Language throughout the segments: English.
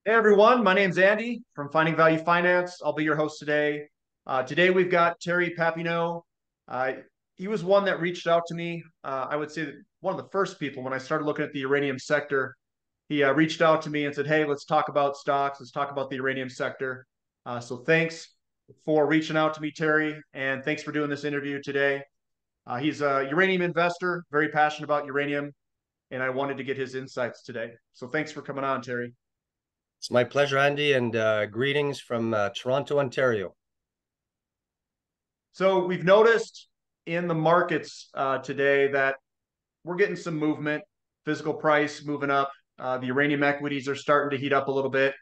Hey everyone, my name's Andy from Finding Value Finance. I'll be your host today. Today we've got Terry Papineau. Uh, he was one that reached out to me. I would say that one of the first people when I started looking at the uranium sector. He reached out to me and said, "Hey, let's talk about stocks. Let's talk about the uranium sector." So thanks for reaching out to me, Terry, and thanks for doing this interview today. He's a uranium investor, very passionate about uranium, and I wanted to get his insights today. So thanks for coming on, Terry. It's my pleasure, Andy, and greetings from Toronto, Ontario. So we've noticed in the markets today that we're getting some movement, physical price moving up. The uranium equities are starting to heat up a little bit.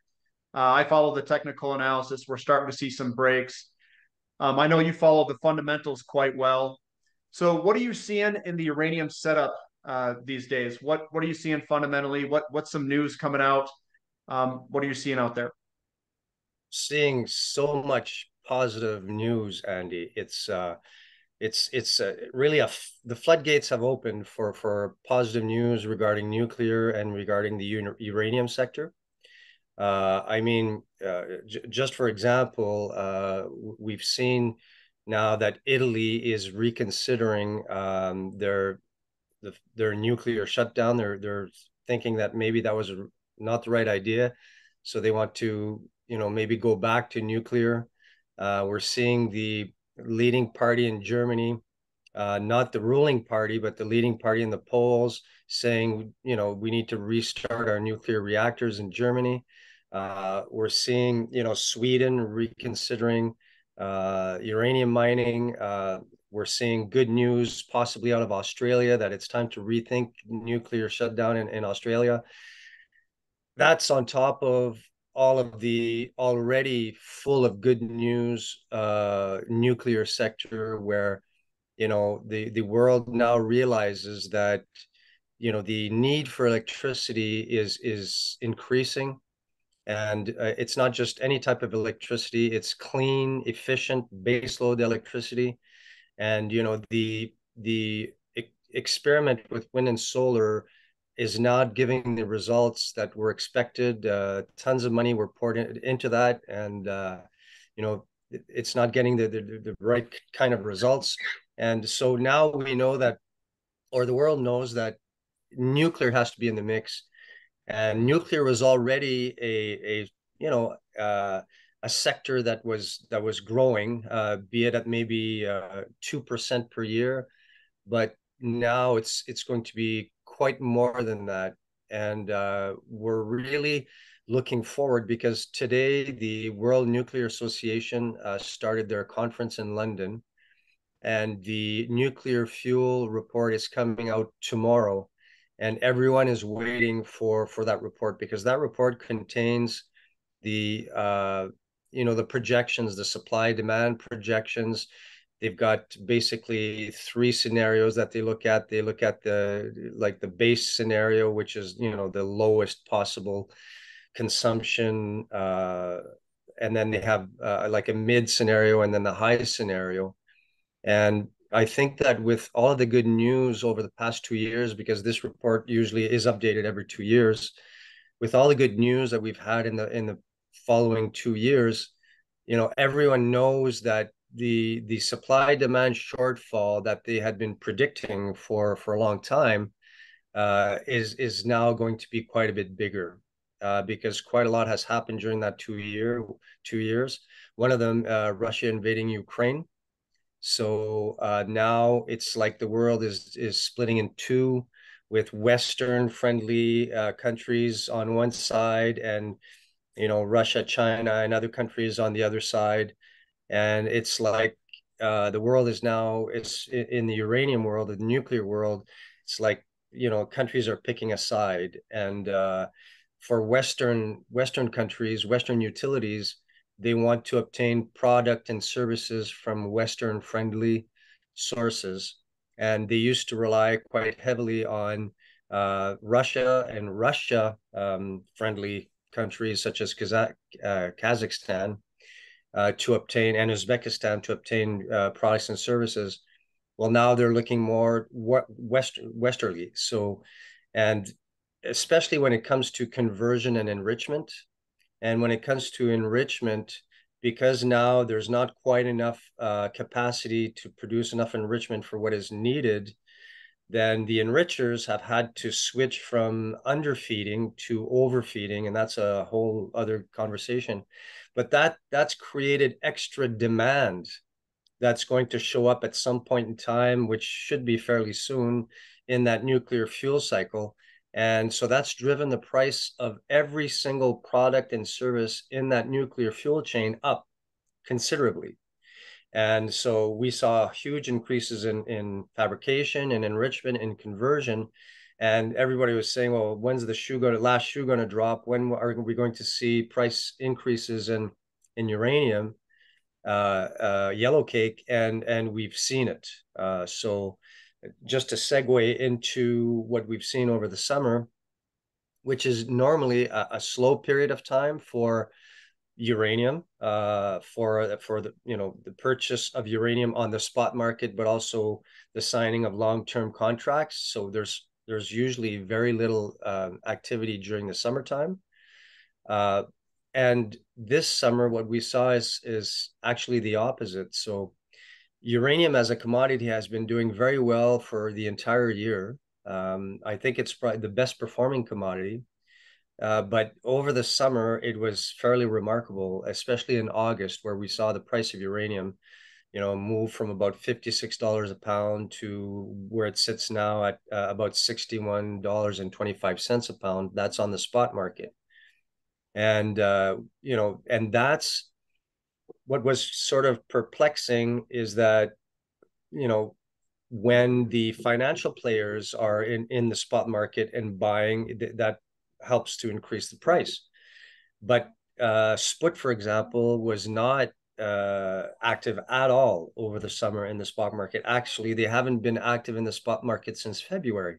I follow the technical analysis. We're starting to see some breaks. I know you follow the fundamentals quite well. So what are you seeing in the uranium setup these days? What are you seeing fundamentally? What's some news coming out? What are you seeing out there? Seeing so much positive news, Andy. It's really the floodgates have opened for positive news regarding nuclear and regarding the uranium sector. Just for example, we've seen now that Italy is reconsidering their nuclear shutdown. They're thinking that maybe that was not the right idea, so they want to maybe go back to nuclear. We're seeing the leading party in Germany, not the ruling party, but the leading party in the polls, saying we need to restart our nuclear reactors in Germany. We're seeing Sweden reconsidering uranium mining. We're seeing good news possibly out of Australia that it's time to rethink nuclear shutdown in Australia. That's on top of all of the already full of good news nuclear sector where the world now realizes that the need for electricity is increasing, and it's not just any type of electricity. It's clean, efficient baseload electricity. And the experiment with wind and solar is not giving the results that were expected. Tons of money were poured into that, and it's not getting the right kind of results. And so now we know that, or the world knows that nuclear has to be in the mix. And nuclear was already a you know a sector that was growing, be it at maybe 2% per year, but now it's going to be quite more than that. And we're really looking forward because today the World Nuclear Association started their conference in London, and the nuclear fuel report is coming out tomorrow, and everyone is waiting for that report because that report contains the the projections, the supply demand projections. They've got basically three scenarios that they look at. They look at the base scenario, which is the lowest possible consumption, and then they have like a mid scenario and then the high scenario. And I think that with all of the good news over the past 2 years, because this report usually is updated every 2 years, with all the good news that we've had in the following 2 years, everyone knows that the supply demand shortfall that they had been predicting for a long time is now going to be quite a bit bigger, because quite a lot has happened during that 2 years. One of them, Russia invading Ukraine. So now it's like the world is splitting in two, with Western friendly countries on one side, and Russia, China, and other countries on the other side. And it's like the world is now, it's in the uranium world, the nuclear world. It's like countries are picking a side, and for Western countries, Western utilities, they want to obtain product and services from Western friendly sources. And they used to rely quite heavily on Russia and Russia friendly countries such as Kazakhstan to obtain, and Uzbekistan to obtain products and services. Well, now they're looking more westerly. So, and especially when it comes to conversion and enrichment, And when it comes to enrichment, because now there's not quite enough capacity to produce enough enrichment for what is needed, then the enrichers have had to switch from underfeeding to overfeeding, and that's a whole other conversation. But that's created extra demand that's going to show up at some point in time, which should be fairly soon in that nuclear fuel cycle. And so that's driven the price of every single product and service in that nuclear fuel chain up considerably. And so we saw huge increases in fabrication and enrichment and conversion. And everybody was saying, well, when's the last shoe going to drop? When are we going to see price increases in uranium, yellow cake? And we've seen it. So just to segue into what we've seen over the summer, which is normally a slow period of time for uranium, for the the purchase of uranium on the spot market, but also the signing of long-term contracts. So there's usually very little activity during the summertime. Uh, and this summer, what we saw is actually the opposite. So uranium as a commodity has been doing very well for the entire year. I think it's probably the best performing commodity. But over the summer, it was fairly remarkable, especially in August, where we saw the price of uranium, move from about $56 a pound to where it sits now at about $61.25 a pound. That's on the spot market. And, and that's what was sort of perplexing is that, when the financial players are in the spot market and buying, that helps to increase the price. But Sput, for example, was not active at all over the summer in the spot market. Actually, they haven't been active in the spot market since February.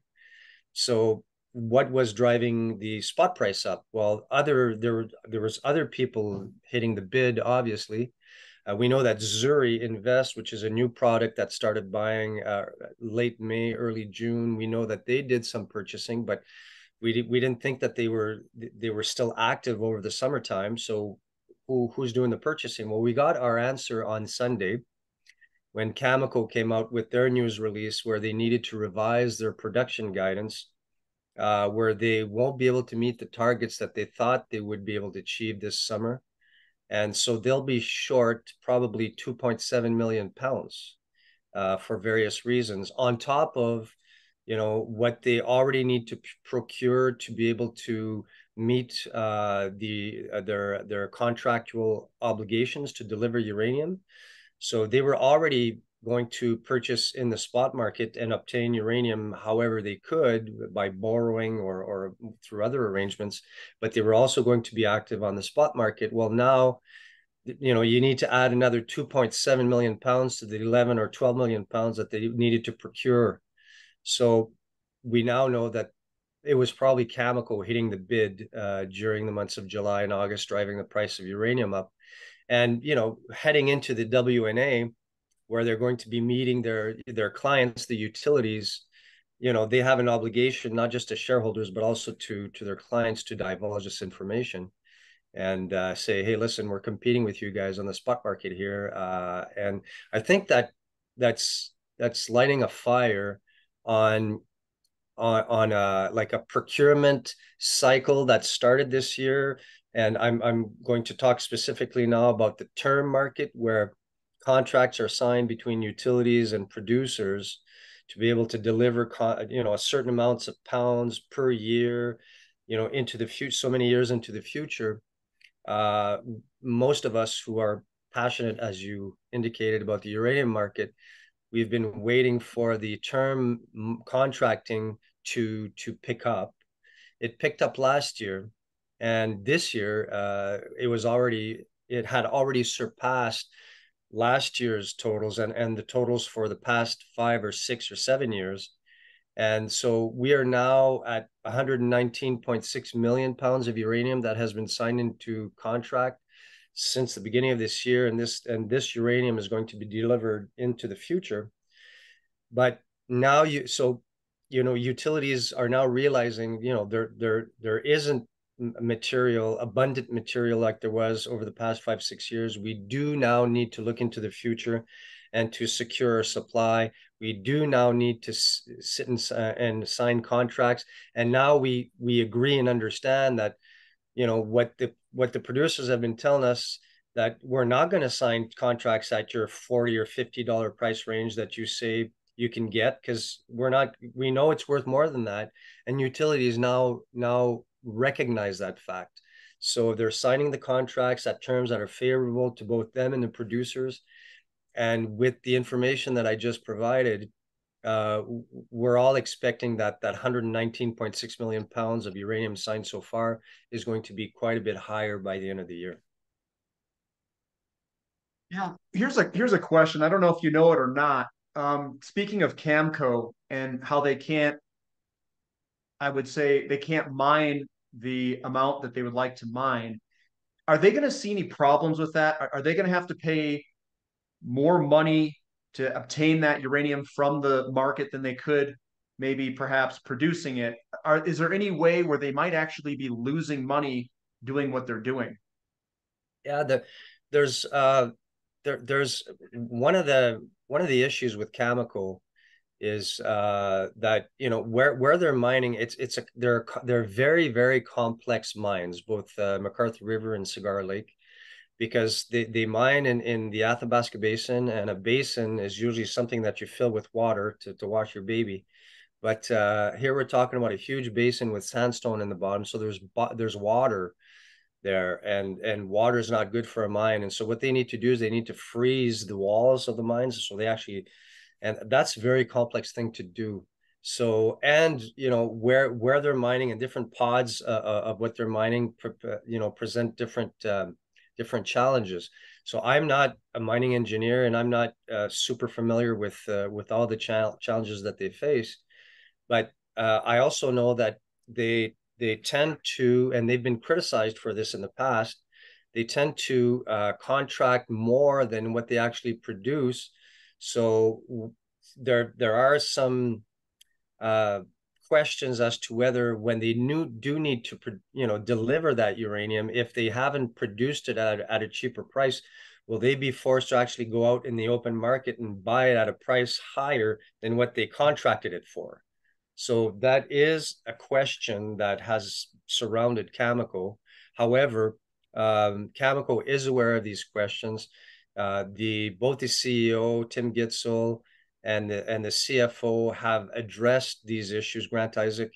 So what was driving the spot price up? Well, there was other people hitting the bid, obviously. We know that Zuri Invest, which is a new product that started buying late May, early June, we know that they did some purchasing, but we didn't think that they were still active over the summertime. So who's doing the purchasing? Well, we got our answer on Sunday when Cameco came out with their news release where they needed to revise their production guidance, where they won't be able to meet the targets that they thought they would be able to achieve this summer. And so they'll be short probably 2.7 million pounds for various reasons, on top of what they already need to procure to be able to meet their contractual obligations to deliver uranium. So they were already going to purchase in the spot market and obtain uranium however they could by borrowing or through other arrangements, but they were also going to be active on the spot market. Well, now, you need to add another 2.7 million pounds to the 11 or 12 million pounds that they needed to procure. So we now know that it was probably Cameco hitting the bid during the months of July and August, driving the price of uranium up. And, heading into the WNA, where they're going to be meeting their clients, the utilities, they have an obligation, not just to shareholders, but also to their clients to divulge this information and say, hey, listen, we're competing with you guys on the spot market here. And I think that's lighting a fire on like a procurement cycle that started this year. And I'm going to talk specifically now about the term market, where contracts are signed between utilities and producers to be able to deliver a certain amounts of pounds per year, into the future, so many years into the future. Most of us who are passionate, as you indicated, about the uranium market, we've been waiting for the term contracting to pick up. It picked up last year, and this year it had already surpassed last year's totals and the totals for the past 5 or 6 or 7 years. And so we are now at 119.6 million pounds of uranium that has been signed into contract since the beginning of this year, and this uranium is going to be delivered into the future. But now utilities are now realizing, there isn't material, abundant material like there was over the past 5, 6 years. We do now need to look into the future and to secure our supply. We do now need to sit and sign contracts. And now we agree and understand that, what the producers have been telling us, that we're not going to sign contracts at your $40 or $50 price range that you say you can get, because we know it's worth more than that, and utilities now recognize that fact. So they're signing the contracts at terms that are favorable to both them and the producers. And with the information that I just provided, uh, we're all expecting that 119.6 million pounds of uranium signed so far is going to be quite a bit higher by the end of the year. Yeah. Here's a question. I don't know if you know it or not. Speaking of Camco and how they can't, I would say they can't mine the amount that they would like to mine. Are they going to see any problems with that? Are they going to have to pay more money to obtain that uranium from the market than they could maybe perhaps producing it? Is there any way where they might actually be losing money doing what they're doing? Yeah, there's there's one of the issues with Cameco is that, where they're mining, they're very, very complex mines, both McArthur River and Cigar Lake, because they mine in the Athabasca Basin, and a basin is usually something that you fill with water to wash your baby. But here we're talking about a huge basin with sandstone in the bottom, so there's water there, and water is not good for a mine. And so what they need to do is they need to freeze the walls of the mines, so they actually, and that's a very complex thing to do. So, and where they're mining, and different pods of what they're mining, present different challenges. So I'm not a mining engineer, and I'm not super familiar with all the challenges that they face. But I also know that they tend to, and they've been criticized for this in the past, they tend to contract more than what they actually produce. So there are some uh, questions as to whether, when they do need to deliver that uranium, if they haven't produced it at a cheaper price, will they be forced to actually go out in the open market and buy it at a price higher than what they contracted it for? So that is a question that has surrounded Cameco. However, Cameco is aware of these questions. Both the CEO, Tim Gitzel, and the CFO have addressed these issues, Grant Isaac,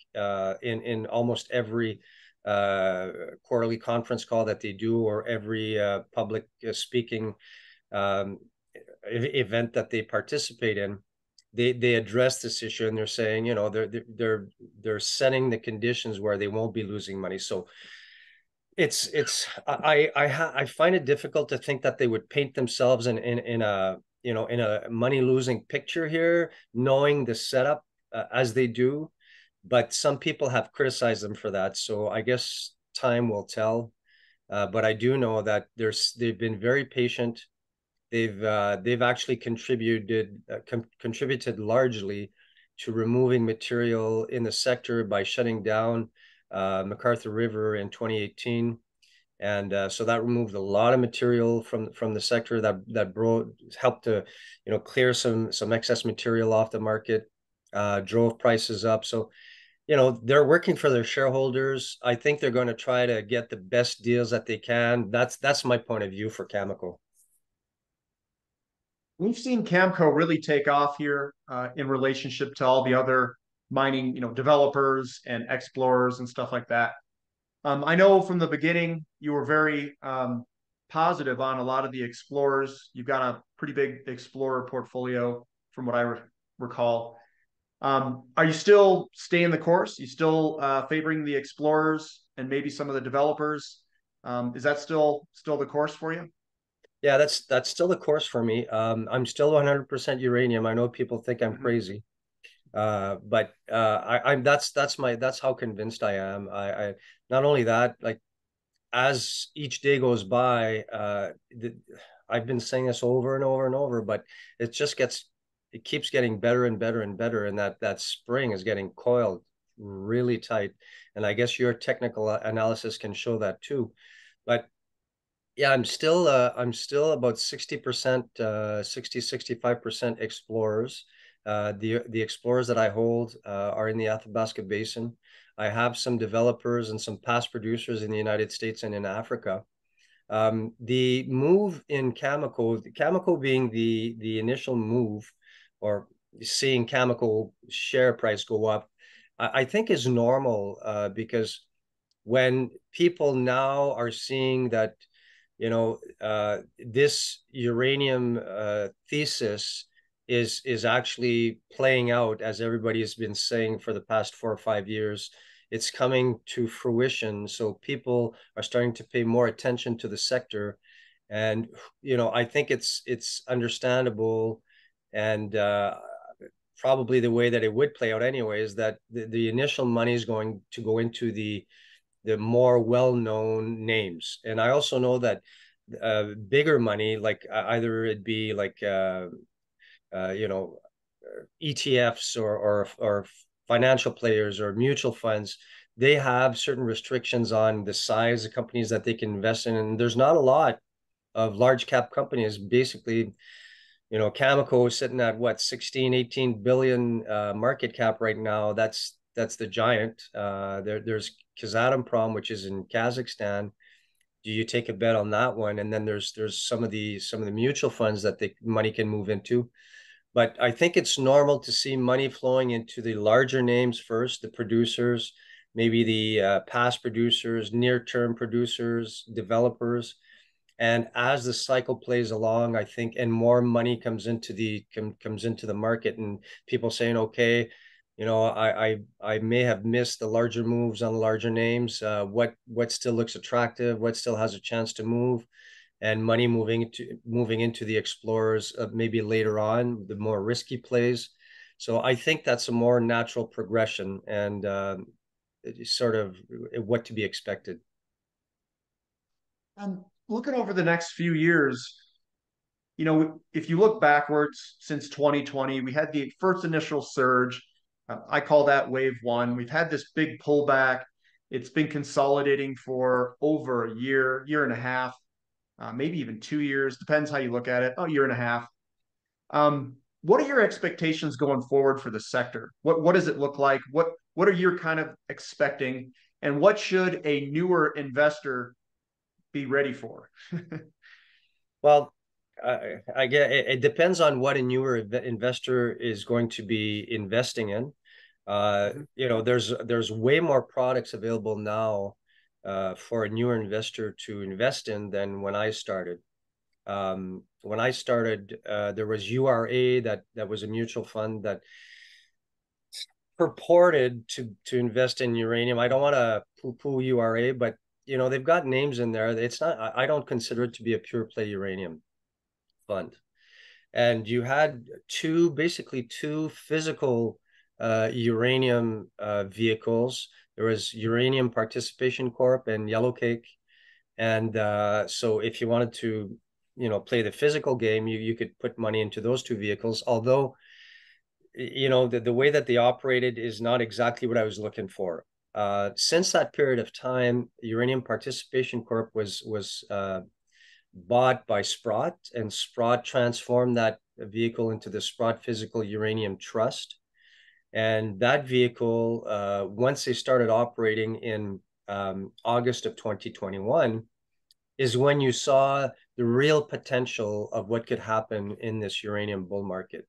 in almost every quarterly conference call that they do, or every public speaking um, event that they participate in. They address this issue, and they're saying, they're setting the conditions where they won't be losing money. So I find it difficult to think that they would paint themselves in a money losing picture here, knowing the setup as they do. But some people have criticized them for that. So I guess time will tell. But I do know that they've been very patient. They've actually contributed largely to removing material in the sector by shutting down McArthur River in 2018. And so that removed a lot of material from the sector, that helped to clear some excess material off the market, drove prices up. So they're working for their shareholders. I think they're going to try to get the best deals that they can. That's my point of view for Cameco. We've seen Camco really take off here in relationship to all the other mining, developers and explorers and stuff like that. I know from the beginning you were very positive on a lot of the explorers. You've got a pretty big explorer portfolio, from what I recall. Are you still staying the course? You still favoring the explorers and maybe some of the developers? Is that still the course for you? Yeah, that's still the course for me. I'm still 100% uranium. I know people think I'm Mhm. crazy, but I'm that's how convinced I am. I not only that, like, as each day goes by, I've been saying this over and over and over, but it keeps getting better and better and better, and that spring is getting coiled really tight. And I guess your technical analysis can show that too. But yeah, I'm still about 60%, 65% explorers. The explorers that I hold are in the Athabasca Basin. I have some developers and some past producers in the United States and in Africa. The move in Cameco being the initial move, or seeing Cameco share price go up, I think is normal, because when people now are seeing that, this uranium thesis is actually playing out as everybody has been saying for the past 4 or 5 years. It's coming to fruition, so people are starting to pay more attention to the sector, and I think it's understandable, and probably the way that it would play out anyway is that the initial money is going to go into the more well-known names. And I also know that bigger money, like either it be like you know ETFs or financial players or mutual funds, they have certain restrictions on the size of companies that they can invest in, and there's not a lot of large cap companies. Basically, Cameco is sitting at what, 16, 18 billion market cap right now. That's the giant. There's Kazatomprom, which is in Kazakhstan. Do you take a bet on that one? And then there's some of the mutual funds that the money can move into. But I think it's normal to see money flowing into the larger names first, the producers, maybe the past producers, near-term producers, developers. And as the cycle plays along, I think, and more money comes into the market, and people saying, okay, I may have missed the larger moves on the larger names. What still looks attractive? What still has a chance to move? And money moving into the explorers, maybe later on, the more risky plays. So I think that's a more natural progression, and sort of what to be expected. And looking over the next few years, if you look backwards since 2020, we had the first initial surge. I call that wave one. We've had this big pullback. It's been consolidating for over a year, year and a half, maybe even 2 years, depends how you look at it. Oh, year and a half. What are your expectations going forward for the sector? What does it look like? What are you kind of expecting? And what should a newer investor be ready for? Well, I get it depends on what a newer investor is going to be investing in. There's way more products available now for a newer investor to invest in than when I started. When I started, there was URA, that was a mutual fund that purported to invest in uranium. I don't want to poo-poo URA, but they've got names in there. It's not. I don't consider it to be a pure play uranium fund. And you had basically two physical uranium vehicles. There was Uranium Participation Corp and Yellowcake. And so if you wanted to, play the physical game, you could put money into those two vehicles. Although, the way that they operated is not exactly what I was looking for. Since that period of time, Uranium Participation Corp was bought by Sprott, and Sprott transformed that vehicle into the Sprott Physical Uranium Trust. And that vehicle, once they started operating in August of 2021, is when you saw the real potential of what could happen in this uranium bull market.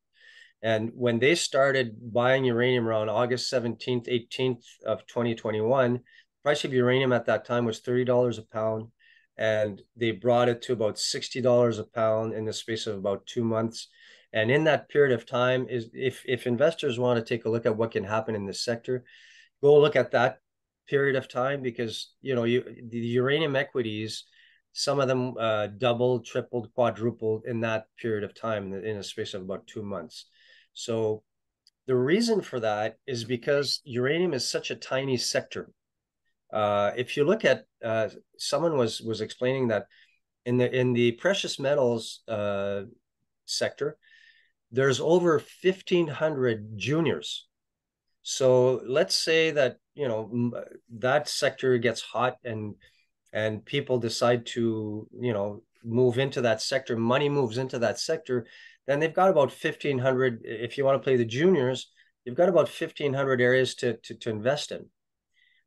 And when they started buying uranium around August 17th, 18th of 2021, the price of uranium at that time was $30 a pound. And they brought it to about $60 a pound in the space of about 2 months. And in that period of time, if investors want to take a look at what can happen in this sector, go look at that period of time, because the uranium equities, some of them doubled, tripled, quadrupled in that period of time, in a space of about 2 months. So the reason for that is because uranium is such a tiny sector. If you look at, someone was explaining that in the precious metals sector, there's over 1,500 juniors. So let's say that, that sector gets hot and people decide to, move into that sector, money moves into that sector, then they've got about 1,500, if you want to play the juniors, you've got about 1,500 areas to invest in.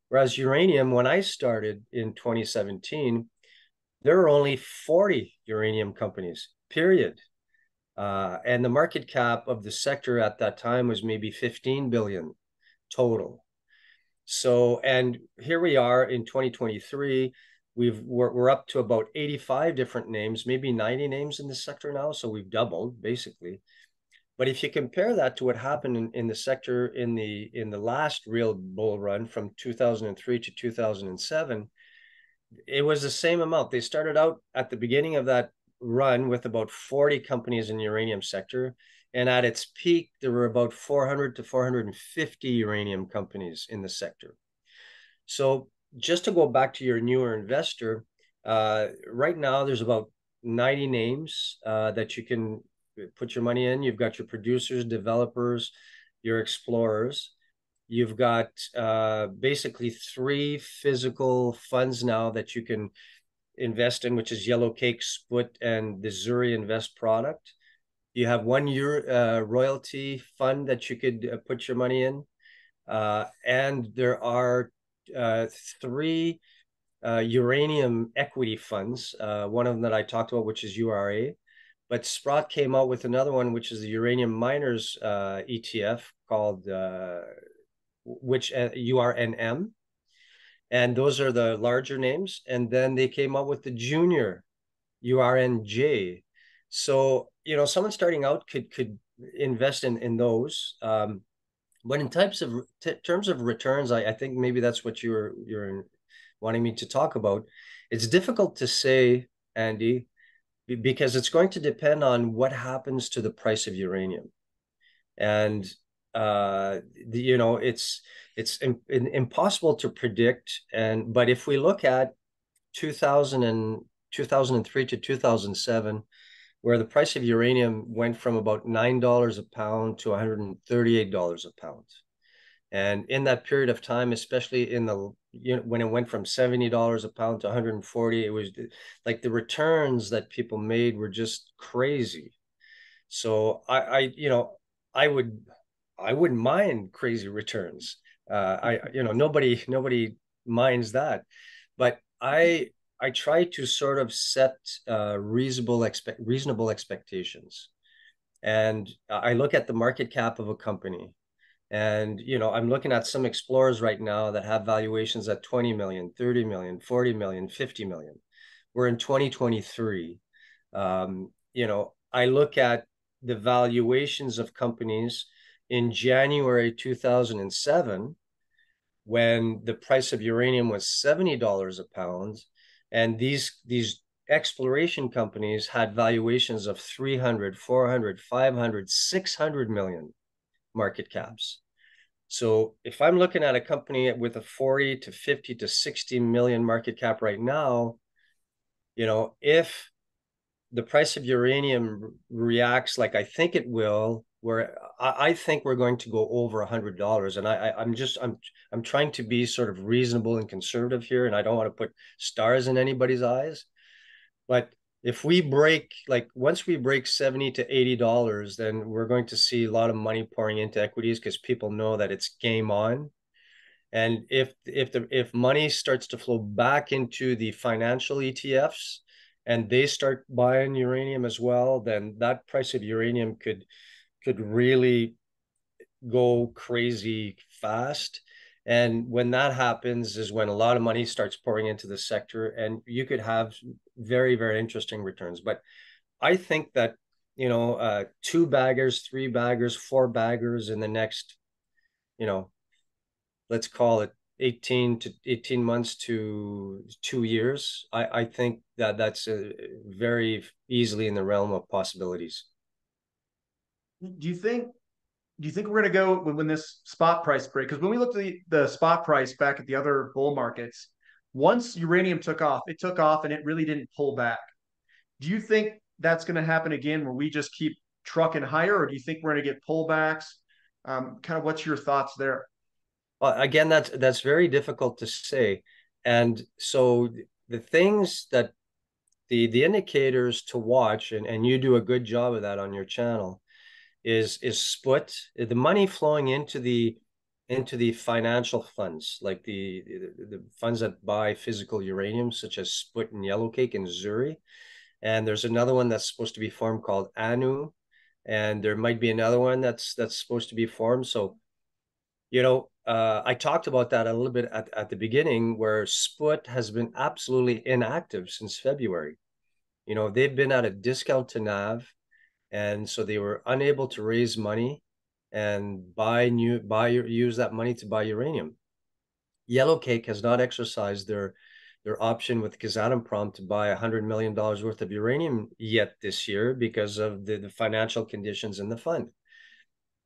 Whereas uranium, when I started in 2017, there were only 40 uranium companies, period. And the market cap of the sector at that time was maybe 15 billion total. So, and here we are in 2023. We're up to about 85 different names, maybe 90 names in the sector now. So we've doubled basically. But if you compare that to what happened in the sector in the last real bull run from 2003 to 2007, it was the same amount. They started out at the beginning of that run with about 40 companies in the uranium sector. And at its peak, there were about 400 to 450 uranium companies in the sector. So just to go back to your newer investor, right now there's about 90 names that you can put your money in. You've got your producers, developers, your explorers. You've got basically 3 physical funds now that you can invest in, which is Yellowcake, Sput, and the Zuri Invest product. You have 1 year royalty fund that you could put your money in. And there are 3 uranium equity funds. One of them that I talked about, which is URA. But Sprott came out with another one, which is the Uranium Miners ETF called which URNM, and those are the larger names. And then they came up with the junior URNJ. So someone starting out could invest in those. But in terms of returns, I think maybe that's what you're wanting me to talk about. It's difficult to say, Andy, because it's going to depend on what happens to the price of uranium. And it's impossible to predict. But if we look at 2003 to 2007, where the price of uranium went from about $9 a pound to $138 a pound, and in that period of time, especially when it went from $70 a pound to 140, it was like the returns that people made were just crazy. So I wouldn't mind crazy returns. Nobody minds that, but I try to sort of set reasonable expectations, and I look at the market cap of a company, and I'm looking at some explorers right now that have valuations at 20 million, 30 million, 40 million, 50 million. We're in 2023. I look at the valuations of companies in January 2007, when the price of uranium was $70 a pound, and these exploration companies had valuations of 300, 400, 500, 600 million market caps. So if I'm looking at a company with a 40 to 50 to 60 million market cap right now, if the price of uranium reacts like I think it will, where I think we're going to go over $100, and I'm trying to be sort of reasonable and conservative here, and I don't want to put stars in anybody's eyes, but if we once we break $70 to $80, then we're going to see a lot of money pouring into equities because people know that it's game on. And if money starts to flow back into the financial ETFs and they start buying uranium as well, then that price of uranium could really go crazy fast. And when that happens is when a lot of money starts pouring into the sector, and you could have very, very interesting returns. But I think that 2 baggers, 3 baggers, 4 baggers in the next, let's call it 18 months to 2 years, I think that's very easily in the realm of possibilities. Do you think we're going to go when this spot price break? Because when we looked at the spot price back at the other bull markets, once uranium took off, it took off and it really didn't pull back. Do you think that's going to happen again where we just keep trucking higher, or do you think we're going to get pullbacks? Kind of what's your thoughts there? Again, that's very difficult to say. And so the things that the indicators to watch, and you do a good job of that on your channel, is split the money flowing into the financial funds, like the funds that buy physical uranium, such as Sput and Yellowcake and Zuri. And there's another one that's supposed to be formed called Anu, and there might be another one that's supposed to be formed. So, I talked about that a little bit at the beginning, where Sput has been absolutely inactive since February. They've been at a discount to NAV, and so they were unable to raise money and use that money to buy uranium. Yellowcake has not exercised their option with Kazatomprom to buy $100 million worth of uranium yet this year because of the financial conditions in the fund.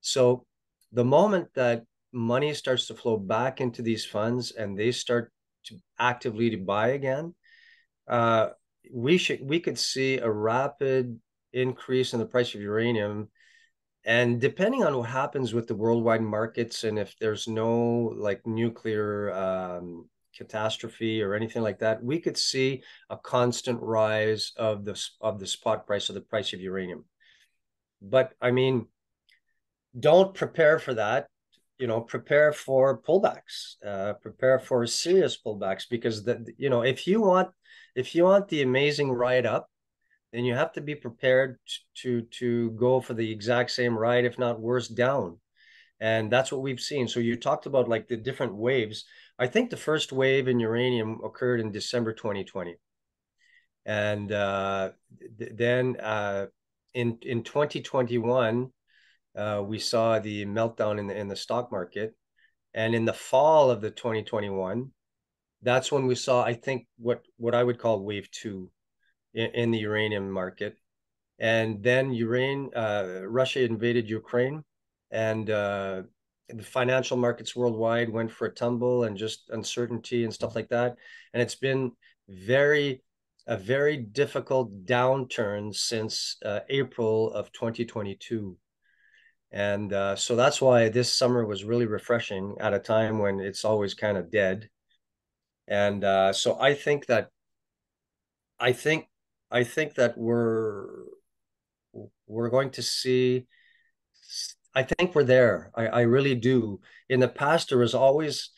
So the moment that money starts to flow back into these funds and they start to actively to buy again, uh, we could see a rapid increase in the price of uranium. And depending on what happens with the worldwide markets, and if there's no like nuclear catastrophe or anything like that, we could see a constant rise of the spot price of the price of uranium. But I mean, don't prepare for that. Prepare for pullbacks. Prepare for serious pullbacks, because if you want the amazing ride up, then you have to be prepared to go for the exact same ride, if not worse, down. And that's what we've seen. So you talked about like the different waves. I think the first wave in uranium occurred in December 2020. And then in 2021, we saw the meltdown in the stock market. And in the fall of the 2021, that's when we saw, I think, what I would call wave two in the uranium market. And then Russia invaded Ukraine, and the financial markets worldwide went for a tumble, and just uncertainty and stuff like that. And it's been a very difficult downturn since April of 2022. And so that's why this summer was really refreshing at a time when it's always kind of dead. And so I think I think that we're going to see. I think we're there. I really do. In the past, there was always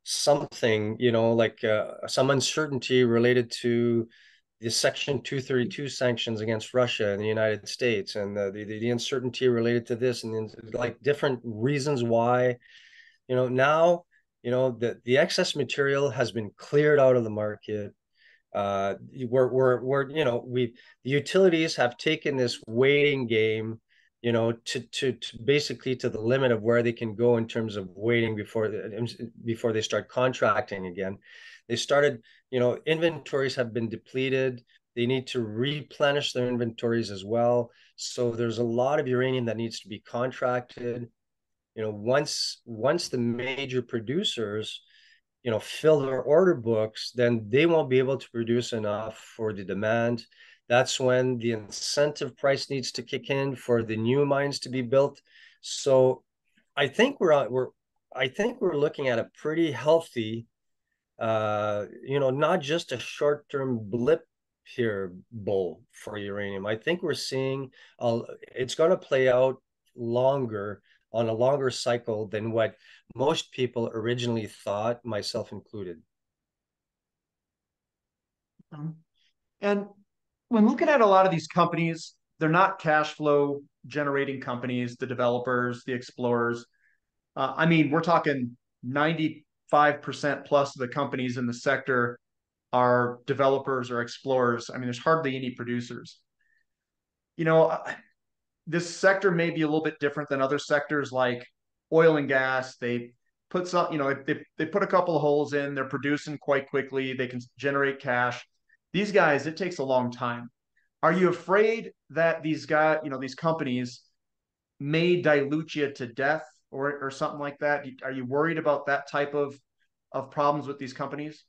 something, like some uncertainty related to the Section 232 sanctions against Russia and the United States, and the uncertainty related to this, and like different reasons why. Now, the excess material has been cleared out of the market. We the utilities have taken this waiting game, to basically to the limit of where they can go in terms of waiting before they start contracting again. They started, inventories have been depleted. They need to replenish their inventories as well. So there's a lot of uranium that needs to be contracted. Once the major producers fill their order books, then they won't be able to produce enough for the demand. That's when the incentive price needs to kick in for the new mines to be built. So I think we're looking at a pretty healthy, not just a short-term blip here bull for uranium. I think we're seeing it's going to play out longer, on a longer cycle than what most people originally thought, myself included. And when looking at a lot of these companies, they're not cash flow generating companies, the developers, the explorers. I mean, we're talking 95% plus of the companies in the sector are developers or explorers. I mean, there's hardly any producers. You know, this sector may be a little bit different than other sectors like oil and gas. They put some, they put a couple of holes in, they're producing quite quickly, they can generate cash. These guys, it takes a long time. Are you afraid that these guys, these companies may dilute you to death or something like that? Are you worried about that type of problems with these companies?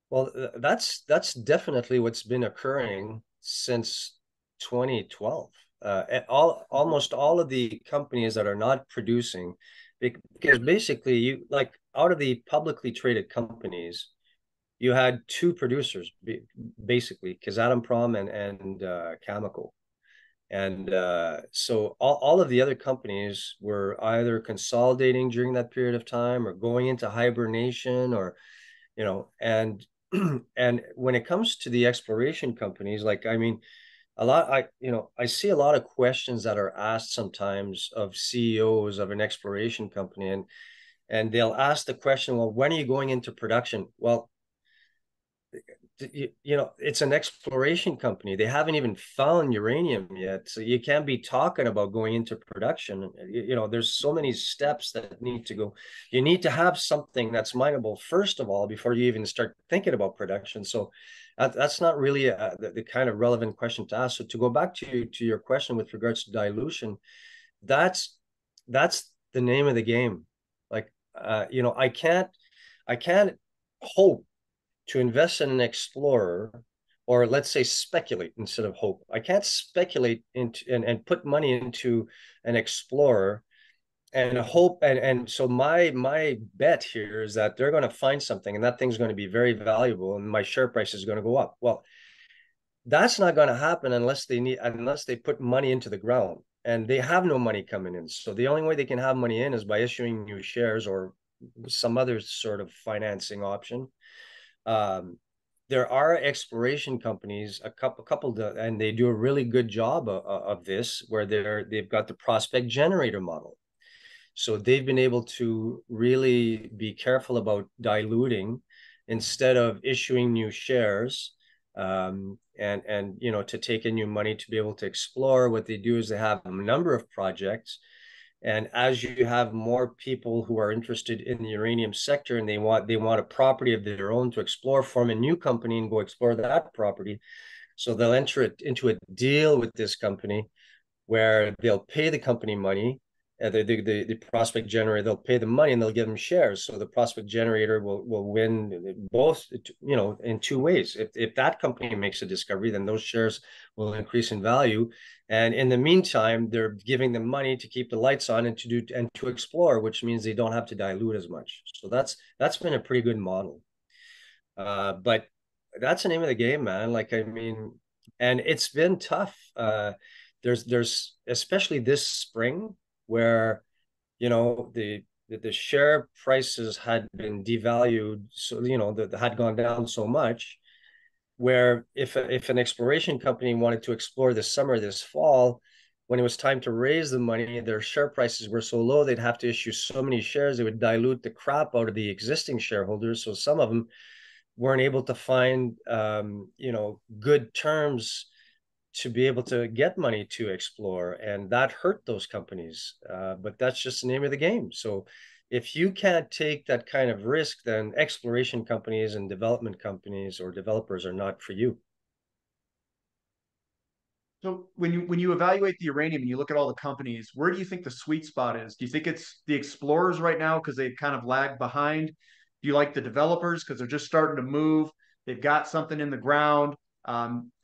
Well, that's definitely what's been occurring since 2012. almost all of the companies that are not producing, because basically you like out of the publicly traded companies, you had two producers basically, Kazatomprom and Cameco. And so all of the other companies were either consolidating during that period of time or going into hibernation or, and and when it comes to the exploration companies, like, I mean, I see a lot of questions that are asked sometimes of CEOs of an exploration company, and they'll ask the question, well, when are you going into production? Well, it's an exploration company. They haven't even found uranium yet. So you can't be talking about going into production. There's so many steps that need to go. You need to have something that's mineable, first of all, before you even start thinking about production. So that's not really the kind of relevant question to ask. So to go back to your question with regards to dilution, that's the name of the game. Like, I can't hope to invest in an explorer, or let's say speculate instead of hope. I can't speculate into and put money into an explorer and hope, and so my bet here is that they're going to find something and that thing's going to be very valuable and my share price is going to go up. Well, that's not going to happen unless they put money into the ground, and they have no money coming in. So the only way they can have money in is by issuing new shares or some other sort of financing option. There are exploration companies, a couple, and they do a really good job of this, where they've got the prospect generator model. So they've been able to really be careful about diluting instead of issuing new shares, and to take in new money to be able to explore. What they do is they have a number of projects. And as you have more people who are interested in the uranium sector and they want a property of their own to explore, form a new company and go explore that property. So they'll enter it into a deal with this company where they'll pay the company money. The prospect generator, they'll pay the money and they'll give them shares. So the prospect generator will win both, in two ways. If that company makes a discovery, then those shares will increase in value. And in the meantime, they're giving them money to keep the lights on and to explore, which means they don't have to dilute as much. So that's been a pretty good model. But that's the name of the game, man. Like, I mean, and it's been tough. There's especially this spring where the share prices had been devalued, so that had gone down so much, where if an exploration company wanted to explore this summer, this fall, when it was time to raise the money, their share prices were so low they'd have to issue so many shares, they would dilute the crap out of the existing shareholders. So some of them weren't able to find good terms to be able to get money to explore, and that hurt those companies. But that's just the name of the game. So if you can't take that kind of risk, then exploration companies and development companies or developers are not for you. So when you evaluate the uranium and you look at all the companies, where do you think the sweet spot is? Do you think it's the explorers right now because they've kind of lagged behind? Do you like the developers because they're just starting to move? They've got something in the ground.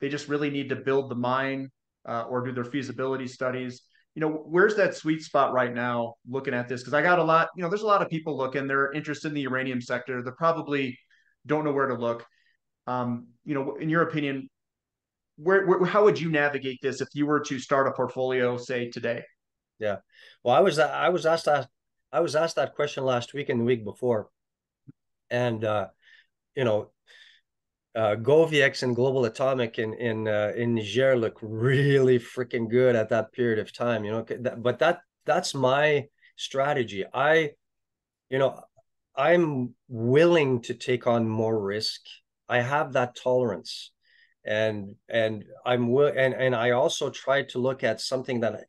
They just really need to build the mine, or do their feasibility studies. Where's that sweet spot right now looking at this? Because I got a lot, there's a lot of people looking. They're interested in the uranium sector. They probably don't know where to look. In your opinion, how would you navigate this if you were to start a portfolio, say today? Yeah. Well, I was asked that question last week and the week before, and you know, GoviX and Global Atomic in Niger look really freaking good at that period of time. But that's my strategy. You know, I'm willing to take on more risk. I have that tolerance, and and I also try to look at something that,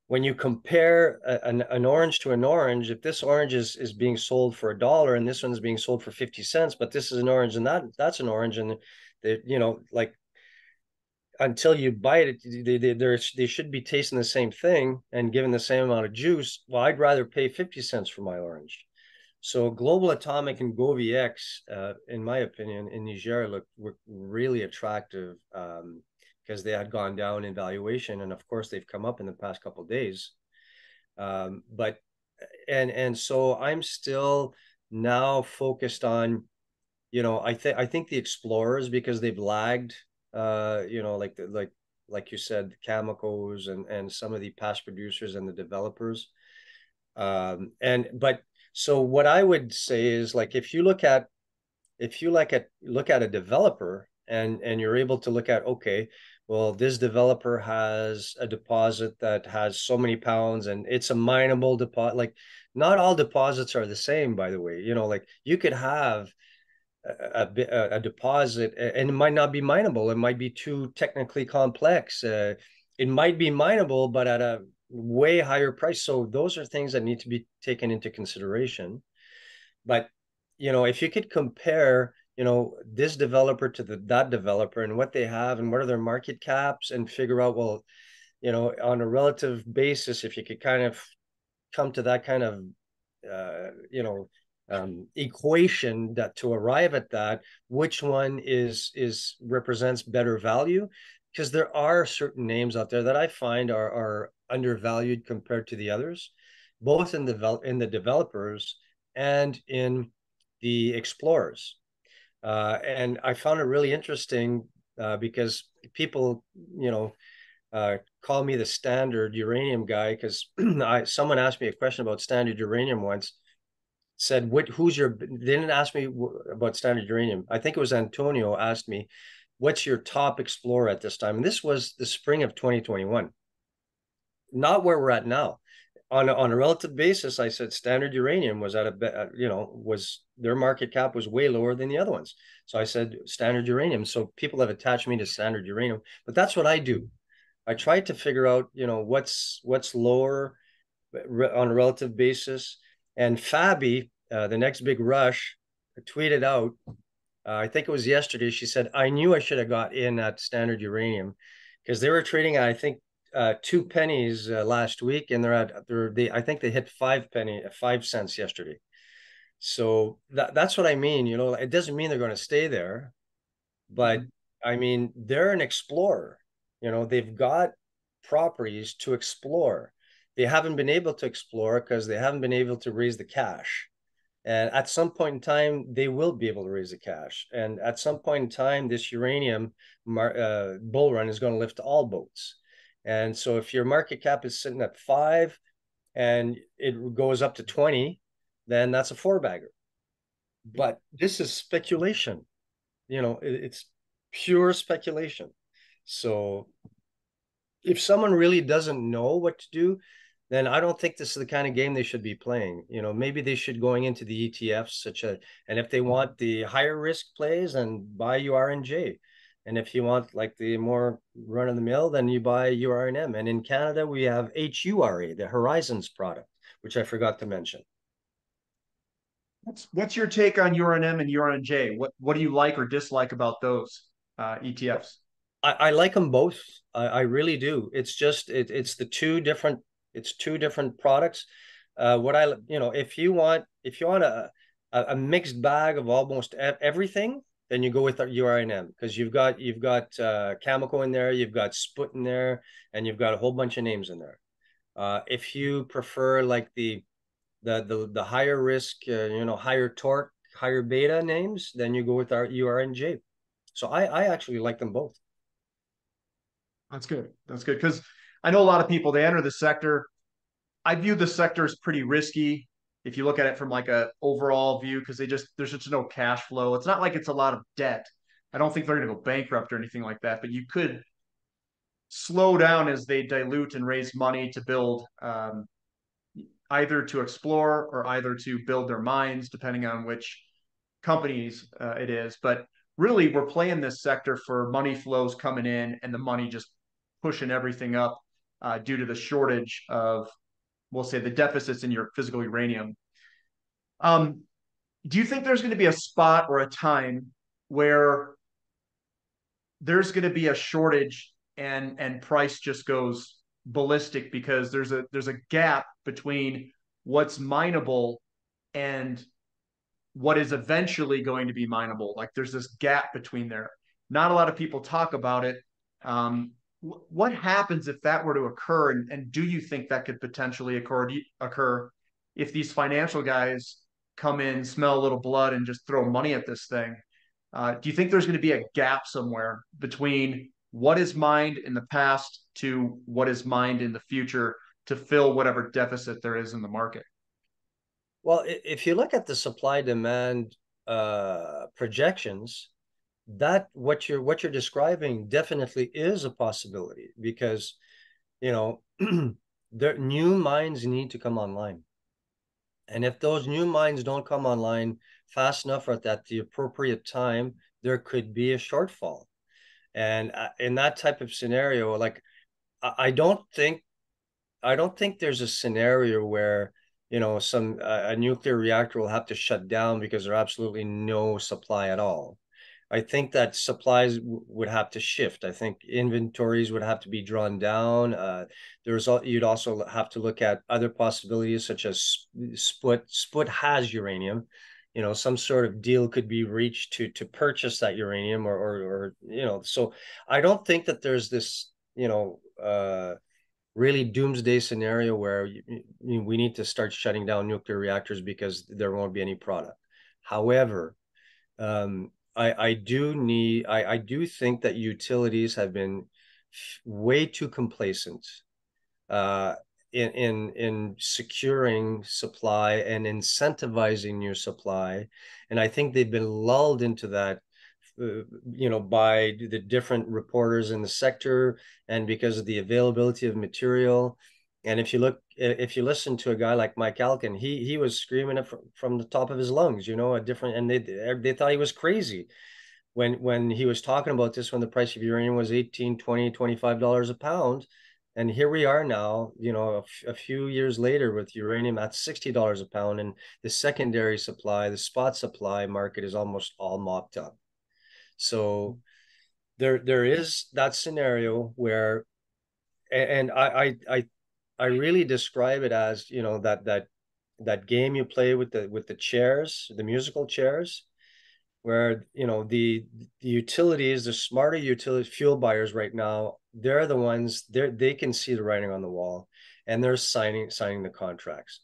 when you compare an orange to an orange, if this orange is being sold for $1 and this one's being sold for 50 cents, but this is an orange and that's an orange, and like, until you bite it, they should be tasting the same thing and given the same amount of juice. Well, I'd rather pay 50 cents for my orange. So Global Atomic and GoviX, in my opinion, in Niger, look really attractive. because they had gone down in valuation, and of course they've come up in the past couple of days. But and so I'm still now focused on, I think the explorers, because they've lagged, like you said, the Camecos and some of the past producers and the developers. And but so what I would say is, like, if you look at a developer, and you're able to look at, okay, well, this developer has a deposit that has so many pounds and it's a mineable deposit. Like, not all deposits are the same, by the way. Like, you could have a deposit, and it might not be mineable. It might be too technically complex. It might be mineable, but at a way higher price. So those are things that need to be taken into consideration. But if you could compare, this developer to that developer, and what they have and what are their market caps, and figure out, well, on a relative basis, if you could kind of come to that kind of equation, that to arrive at that, which one is represents better value, because there are certain names out there that I find are undervalued compared to the others, both in the developers and in the explorers. And I found it really interesting, because people, call me the standard uranium guy, because someone asked me a question about standard uranium once. Said, they didn't ask me about standard uranium. I think it was Antonio asked me, what's your top explorer at this time? And this was the spring of 2021, not where we're at now. On a relative basis, I said standard uranium was was their market cap was way lower than the other ones. So I said standard uranium. So people have attached me to standard uranium, but that's what I do. I try to figure out, what's lower on a relative basis. And Fabi, the next big rush, tweeted out, I think it was yesterday. She said, I knew I should have got in at standard uranium, because they were trading at, I think, 2 pennies last week, and I think they hit 5 cents yesterday. So that's what I mean. It doesn't mean they're going to stay there, but I mean, they're an explorer. They've got properties to explore. They haven't been able to explore because they haven't been able to raise the cash. And at some point in time, they will be able to raise the cash. And at some point in time, this uranium bull run is going to lift all boats. And so if your market cap is sitting at 5 and it goes up to 20, then that's a 4-bagger. But this is speculation. It's pure speculation. So if someone really doesn't know what to do, then I don't think this is the kind of game they should be playing. Maybe they should going into the ETFs, and if they want the higher risk plays, then buy URNJ. And if you want like the more run of the mill, then you buy URNM. And in Canada, we have HURA, the Horizons product, which I forgot to mention. What's your take on URNM and URNJ? What do you like or dislike about those ETFs? I like them both. I really do. It's just it's two different products. If you want a mixed bag of almost everything, then you go with URNM, because you've got Cameco in there, you've got Sput in there, and you've got a whole bunch of names in there. If you prefer like the higher risk, higher torque, higher beta names, then you go with our URNJ. So I actually like them both. That's good. That's good, because I know a lot of people, they enter the sector. I view the sector as pretty risky if you look at it from like a overall view, because there's just no cash flow. It's not like it's a lot of debt. I don't think they're going to go bankrupt or anything like that, but you could slow down as they dilute and raise money to build, either to explore or either to build their mines, depending on which companies it is. But really, we're playing this sector for money flows coming in and the money just pushing everything up due to the shortage of, we'll say, the deficits in your physical uranium. Do you think there's going to be a spot or a time where there's going to be a shortage and price just goes ballistic, because there's a gap between what's mineable and what is eventually going to be mineable? Like, there's this gap between there. Not a lot of people talk about it. What happens if that were to occur? And do you think that could potentially occur if these financial guys come in, smell a little blood, and just throw money at this thing? Do you think there's going to be a gap somewhere between what is mined in the past to what is mined in the future to fill whatever deficit there is in the market? Well, if you look at the supply demand projections, that what you're describing definitely is a possibility because you know there new mines need to come online, and if those new mines don't come online fast enough or at the appropriate time, there could be a shortfall. And in that type of scenario, like I don't think there's a scenario where some a nuclear reactor will have to shut down because there's absolutely no supply at all. I think that supplies would have to shift. I think inventories would have to be drawn down. You'd also have to look at other possibilities such as split. Split has uranium. Some sort of deal could be reached to purchase that uranium or. So I don't think that there's this really doomsday scenario where we need to start shutting down nuclear reactors because there won't be any product. However, I do think that utilities have been way too complacent uh, in securing supply and incentivizing new supply, and I think they've been lulled into that by the different reporters in the sector and because of the availability of material. And if you listen to a guy like Mike Alkin, he was screaming it from the top of his lungs, a different, and they thought he was crazy when he was talking about this when the price of uranium was 18, 20, $25 a pound. And here we are now, a few years later with uranium at $60 a pound, and the secondary supply, the spot supply market is almost all mopped up. So there is that scenario where, and I really describe it as that game you play with the chairs, the musical chairs, where the utilities, the smarter utility fuel buyers right now, they're the ones they can see the writing on the wall, and they're signing the contracts.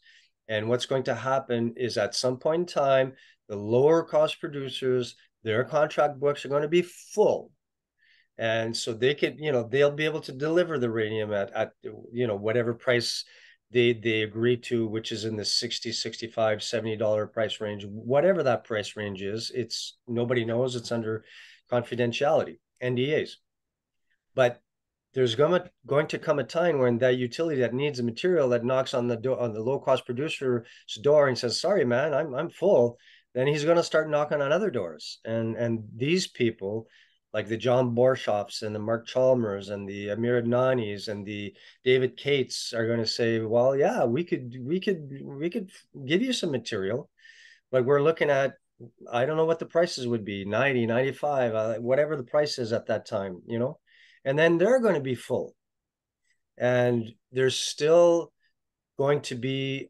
And what's going to happen is at some point in time, the lower cost producers, their contract books are going to be full, and so they'll be able to deliver the uranium at whatever price they agree to, which is in the 60, 65, $70 price range. Whatever that price range is, it's nobody knows. It's under confidentiality, NDAs. But there's going to come a time when that utility that needs a material that knocks on the door, on the low cost producer's door, and says, sorry man, I'm full. Then he's going to start knocking on other doors, and these people like the John Borshoffs and the Mark Chalmers and the Amir Adnanis and the David Cates are going to say, well, yeah, we could give you some material, but we're looking at, I don't know what the prices would be, 90, 95, whatever the price is at that time, and then they're going to be full. And there's still going to be,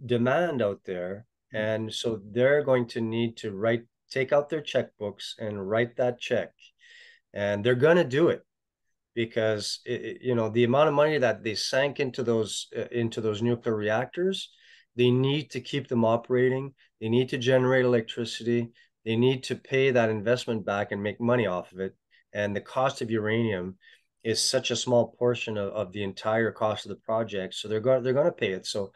demand out there. And so they're going to need to take out their checkbooks and write that check. And they're going to do it because, the amount of money that they sank into those nuclear reactors, they need to keep them operating. They need to generate electricity. They need to pay that investment back and make money off of it. And the cost of uranium is such a small portion of the entire cost of the project. So they're going to pay it. So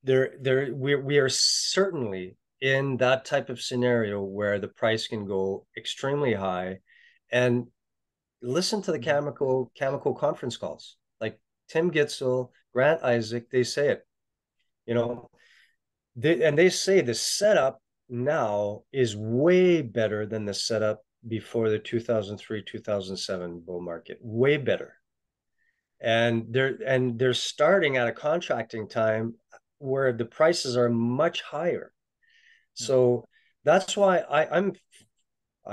we are certainly in that type of scenario where the price can go extremely high. And listen to the chemical conference calls, like Tim Gitzel, Grant Isaac, they say it, they say the setup now is way better than the setup before the 2003, 2007 bull market, way better. And they're starting at a contracting time where the prices are much higher. So that's why I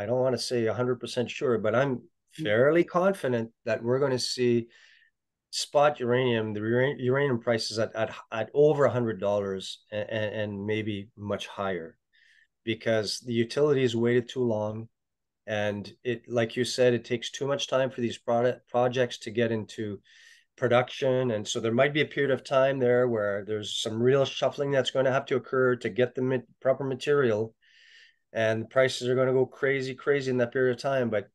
don't want to say 100% sure, but I'm fairly confident that we're going to see spot uranium, the uranium prices at over $100 and maybe much higher, because the utilities waited too long And it, like you said, it takes too much time for these projects to get into production. And so there might be a period of time there where there's some real shuffling that's going to have to occur to get the proper material, and prices are going to go crazy, crazy in that period of time. But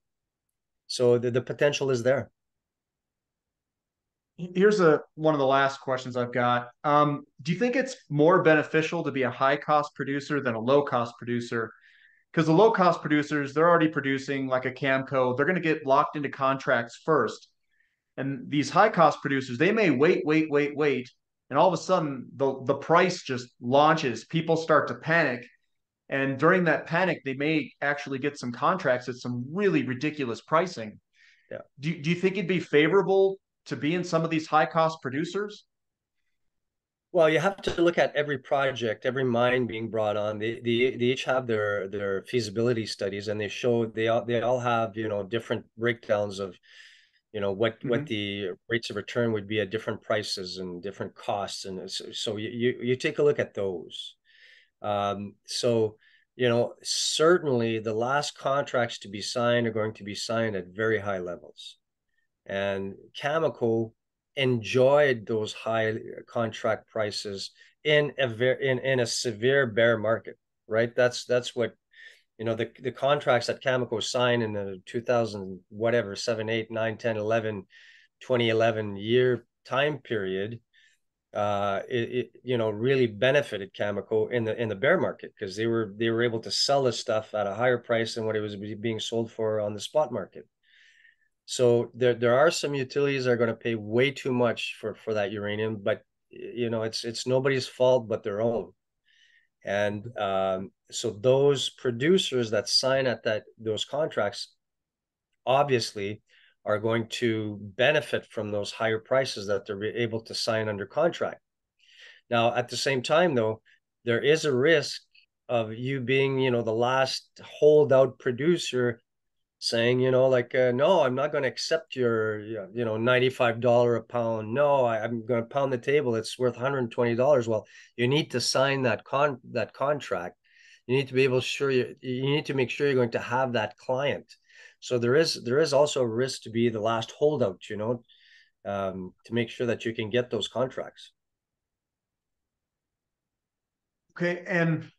so the potential is there. Here's a one of the last questions I've got. Do you think it's more beneficial to be a high cost producer than a low cost producer? Because the low cost producers, they're already producing like a Camco. They're going to get locked into contracts first. And these high cost producers, they may wait, and all of a sudden the price just launches. People start to panic, and during that panic, they may actually get some contracts at some really ridiculous pricing. Yeah. Do you think it'd be favorable to be in some of these high cost producers? Well, you have to look at every project, every mine being brought on. They each have their feasibility studies, and they show they all have, different breakdowns of, what Mm-hmm. the rates of return would be at different prices and different costs. And so you take a look at those. So, certainly the last contracts to be signed are going to be signed at very high levels. And Cameco enjoyed those high contract prices in a severe bear market, right? That's what, the contracts that Cameco signed in the 2000 whatever 7, 8, 9, 10, 11, 2011 year time period, really benefited Cameco in the bear market, because they were able to sell this stuff at a higher price than what it was being sold for on the spot market. So there are some utilities that are going to pay way too much for that uranium, but it's nobody's fault but their own. And so those producers that sign at those contracts obviously are going to benefit from those higher prices that they're able to sign under contract. Now, at the same time, though, there is a risk of you being, the last holdout producer, saying, like, no, I'm not going to accept your, $95 a pound. No, I'm going to pound the table. It's worth $120. Well, you need to sign that contract. You need to be able to you need to make sure you're going to have that client. So there is also a risk to be the last holdout, to make sure that you can get those contracts. Okay, and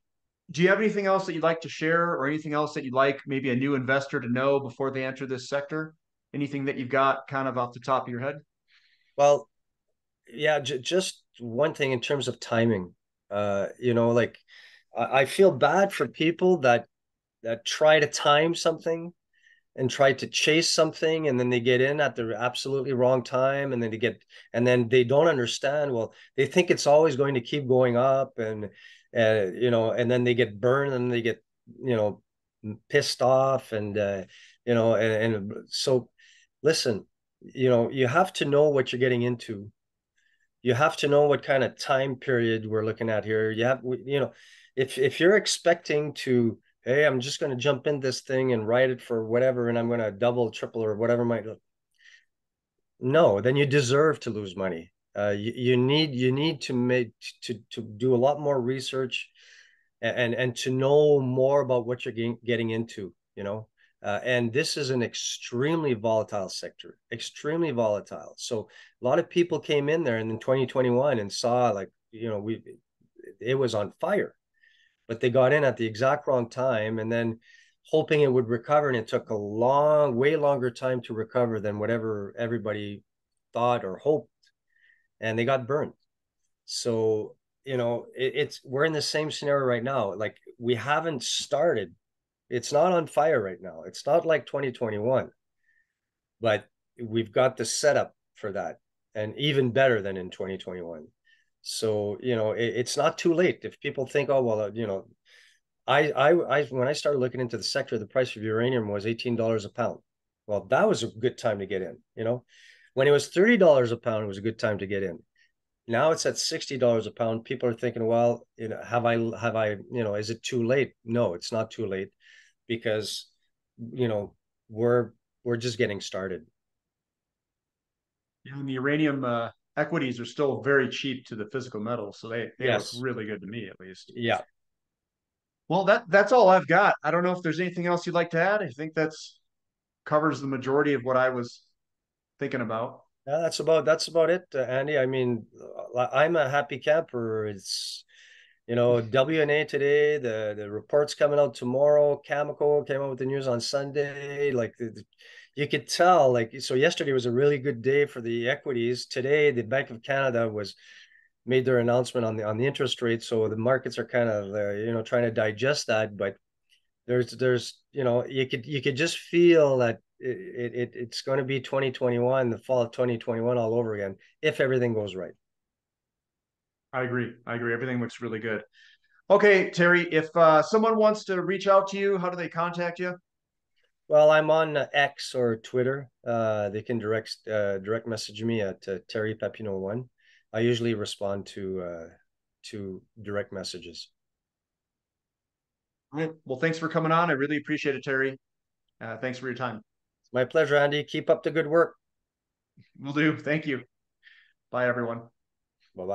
do you have anything else that you'd like to share, or anything else that you'd like maybe a new investor to know before they enter this sector? Anything that you've got kind of off the top of your head? Well, yeah, just one thing in terms of timing. Like, I feel bad for people that try to time something and try to chase something, and then they get in at the absolutely wrong time, and then they don't understand. Well, they think it's always going to keep going up, and then they get burned, and they get, you know pissed off, and so listen, you have to know what you're getting into. You have to know what kind of time period we're looking at here. If you're expecting to, hey, I'm just going to jump in this thing and write it for whatever, and I'm going to double, triple, or whatever might. No, then you deserve to lose money. You need to do a lot more research, and to know more about what you're getting into. And this is an extremely volatile sector, extremely volatile. So a lot of people came in there in 2021 and saw, like, it was on fire, but they got in at the exact wrong time, and then hoping it would recover, and it took a way longer time to recover than whatever everybody thought or hoped, and they got burned. So, we're in the same scenario right now. Like, we haven't started. It's not on fire right now. It's not like 2021, but we've got the setup for that, and even better than in 2021. So, it's not too late. If people think, oh, well, I when I started looking into the sector, the price of uranium was $18 a pound. Well, that was a good time to get in. When it was $30 a pound, it was a good time to get in. Now it's at $60 a pound. People are thinking, well, is it too late? No, it's not too late, because you know we're we're just getting started. Yeah, and the uranium equities are still very cheap to the physical metal, so they look Yes. really good to me at least. Yeah. Well, that's all I've got. I don't know if there's anything else you'd like to add. I think that's covers the majority of what I was thinking about. Yeah, that's about it, Andy. I mean, I'm a happy camper. It's WNA today. The reports coming out tomorrow. Cameco came out with the news on Sunday. Like you could tell. Like so, yesterday was a really good day for the equities. Today, the Bank of Canada was made their announcement on the interest rate. So the markets are kind of trying to digest that. But there's you could just feel that it's going to be 2021, the fall of 2021 all over again if everything goes right. I agree. I agree. Everything looks really good. Okay, Terry, if someone wants to reach out to you, how do they contact you? Well, I'm on X or Twitter. They can direct message me at Terry Papineau 1. I usually respond to direct messages. All right. Well, thanks for coming on. I really appreciate it, Terry. Thanks for your time. It's my pleasure, Andy. Keep up the good work. Will do. Thank you. Bye, everyone. Bye bye.